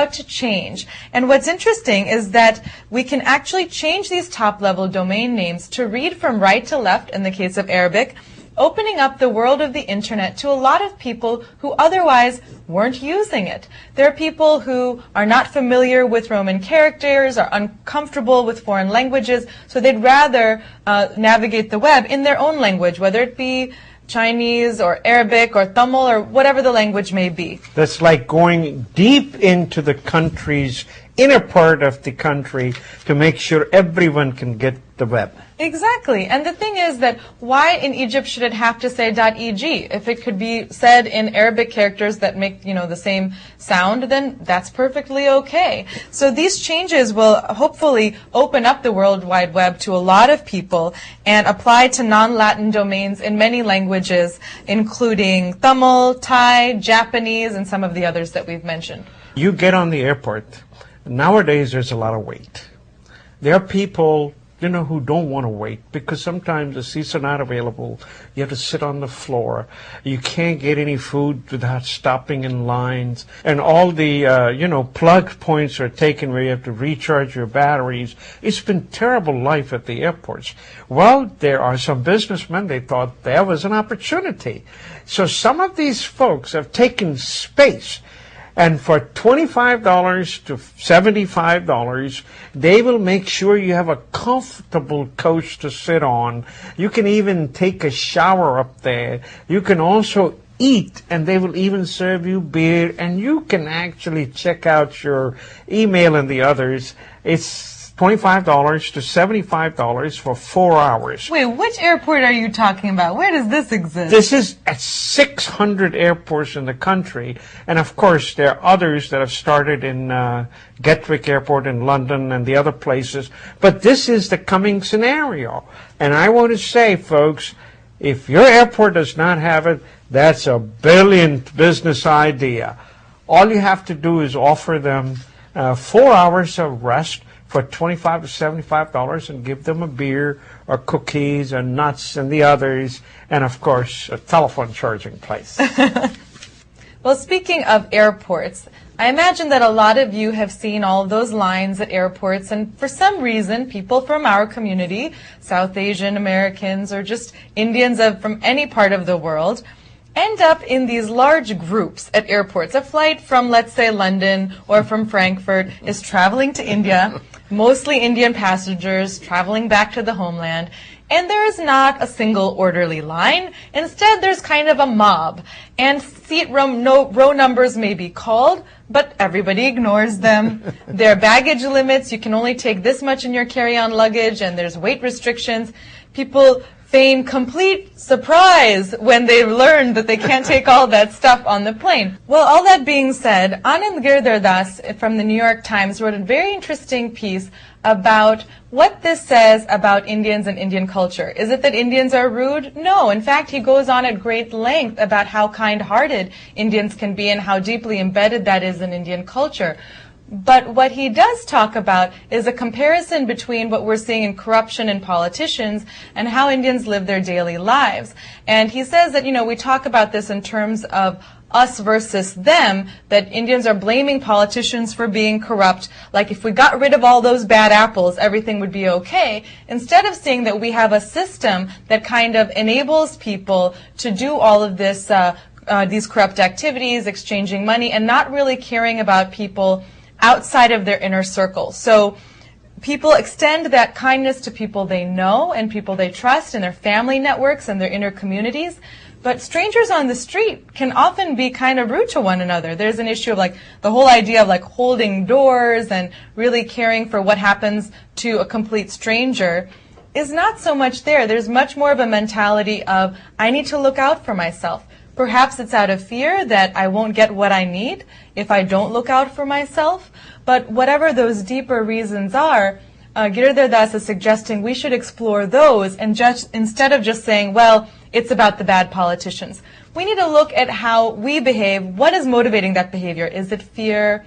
about to change. And what's interesting is that we can actually change these top-level domain names to read from right to left in the case of Arabic, opening up the world of the internet to a lot of people who otherwise weren't using it. There are people who are not familiar with Roman characters, are uncomfortable with foreign languages, so they'd rather navigate the web in their own language, whether it be Chinese or Arabic or Tamil or whatever the language may be. That's like going deep into the country's inner part of the country to make sure everyone can get the web. Exactly. And the thing is that why in Egypt should it have to say .eg? If it could be said in Arabic characters that make, the same sound, then that's perfectly okay. So these changes will hopefully open up the World Wide Web to a lot of people and apply to non-Latin domains in many languages, including Tamil, Thai, Japanese, and some of the others that we've mentioned. You get on the airport. Nowadays, there's a lot of wait. There are people who don't want to wait because sometimes the seats are not available. You have to sit on the floor. You can't get any food without stopping in lines. And all the, plug points are taken where you have to recharge your batteries. It's been terrible life at the airports. Well, there are some businessmen, they thought there was an opportunity. So some of these folks have taken space. And for $25 to $75, they will make sure you have a comfortable coach to sit on. You can even take a shower up there. You can also eat, and they will even serve you beer, and you can actually check out your email and the others. It's $25 to $75 for 4 hours. Wait, which airport are you talking about? Where does this exist? This is at 600 airports in the country. And of course, there are others that have started in Gatwick Airport in London and the other places. But this is the coming scenario. And I want to say, folks, if your airport does not have it, that's a brilliant business idea. All you have to do is offer them 4 hours of rest for $25 to $75 and give them a beer or cookies and nuts and the others, and of course a telephone charging place. Well, speaking of airports, I imagine that a lot of you have seen all of those lines at airports, and for some reason people from our community, South Asian Americans or just Indians from any part of the world, end up in these large groups at airports. A flight from, let's say, London or from Frankfurt is traveling to India, mostly Indian passengers traveling back to the homeland, and there is not a single orderly line. Instead, there's kind of a mob, and row numbers may be called, but everybody ignores them. There are baggage limits. You can only take this much in your carry-on luggage, and there's weight restrictions. People feign complete surprise when they learn that they can't take all that stuff on the plane. Well, all that being said, Anand Girdhar from the New York Times wrote a very interesting piece about what this says about Indians and Indian culture. Is it that Indians are rude? No. In fact, he goes on at great length about how kind-hearted Indians can be and how deeply embedded that is in Indian culture. But what he does talk about is a comparison between what we're seeing in corruption in politicians and how Indians live their daily lives. And he says that, we talk about this in terms of us versus them, that Indians are blaming politicians for being corrupt. Like if we got rid of all those bad apples, everything would be okay. Instead of seeing that we have a system that kind of enables people to do all of this, these corrupt activities, exchanging money, and not really caring about people outside of their inner circle. So people extend that kindness to people they know and people they trust in their family networks and their inner communities. But strangers on the street can often be kind of rude to one another. There's an issue of the whole idea of holding doors and really caring for what happens to a complete stranger is not so much there. There's much more of a mentality of, I need to look out for myself. Perhaps it's out of fear that I won't get what I need if I don't look out for myself. But whatever those deeper reasons are, Girdhar Das is suggesting we should explore those and just instead of just saying, well, it's about the bad politicians. We need to look at how we behave. What is motivating that behavior? Is it fear?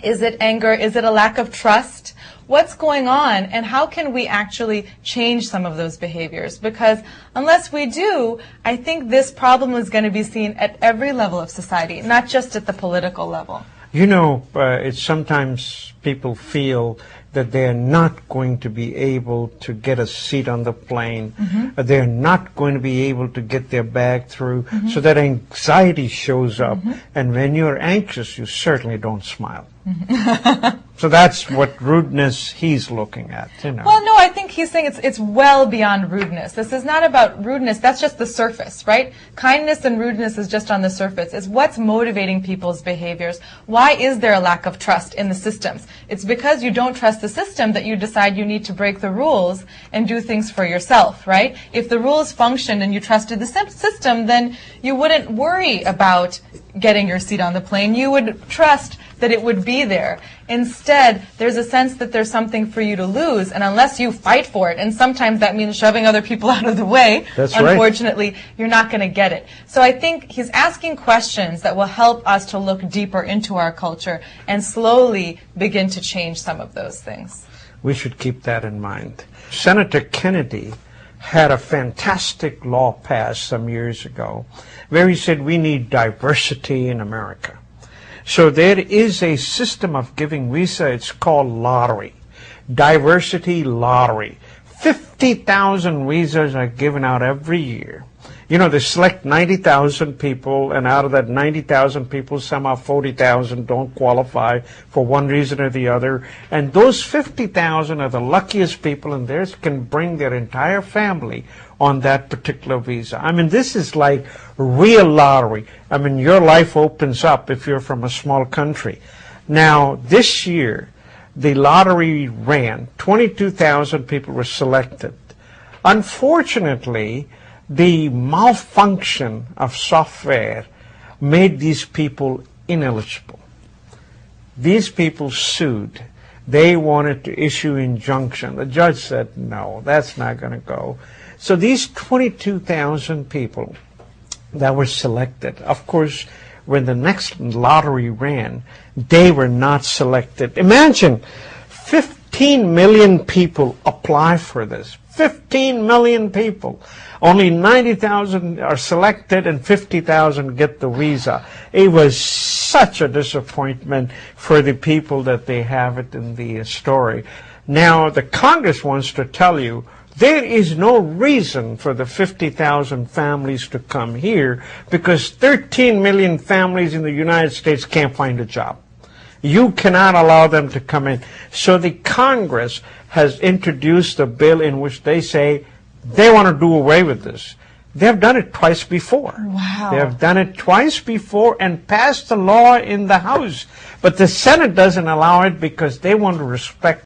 Is it anger? Is it a lack of trust? What's going on, and how can we actually change some of those behaviors? Because unless we do, I think this problem is going to be seen at every level of society, not just at the political level. You know, it's sometimes people feel that they're not going to be able to get a seat on the plane. They're not going to be able to get their bag through, so that anxiety shows up. And when you're anxious, you certainly don't smile. So that's what rudeness he's looking at, you know. Well, no, I think he's saying it's well beyond rudeness. This is not about rudeness. That's just the surface, right? Kindness and rudeness is just on the surface. It's what's motivating people's behaviors. Why is there a lack of trust in the systems? It's because you don't trust the system that you decide you need to break the rules and do things for yourself, right? If the rules functioned and you trusted the system, then you wouldn't worry about getting your seat on the plane. You would trust that it would be there. Instead, there's a sense that there's something for you to lose, and unless you fight for it, and sometimes that means shoving other people out of the way, unfortunately, you're not going to get it. So I think he's asking questions that will help us to look deeper into our culture and slowly begin to change some of those things. We should keep that in mind. Senator Kennedy had a fantastic law passed some years ago where he said we need diversity in America. So there is a system of giving visa. It's called lottery, diversity lottery. 50,000 visas are given out every year. You know, they select 90,000 people, and out of that 90,000 people, somehow 40,000 don't qualify for one reason or the other. And those 50,000 are the luckiest people, and theirs can bring their entire family on that particular visa. I mean, this is like real lottery. I mean, your life opens up if you're from a small country. Now, this year, the lottery ran. 22,000 people were selected. Unfortunately, the malfunction of software made these people ineligible. These people sued. They wanted to issue injunction. The judge said, no, that's not going to go. So these 22,000 people that were selected, of course, when the next lottery ran, they were not selected. Imagine 15 million people apply for this. 15 million people. Only 90,000 are selected and 50,000 get the visa. It was such a disappointment for the people that they have it in the story. Now, the Congress wants to tell you there is no reason for the 50,000 families to come here because 13 million families in the United States can't find a job. You cannot allow them to come in. So the Congress has introduced a bill in which they say they want to do away with this. They have done it twice before. Wow. They have done it twice before and passed the law in the House. But the Senate doesn't allow it because they want to respect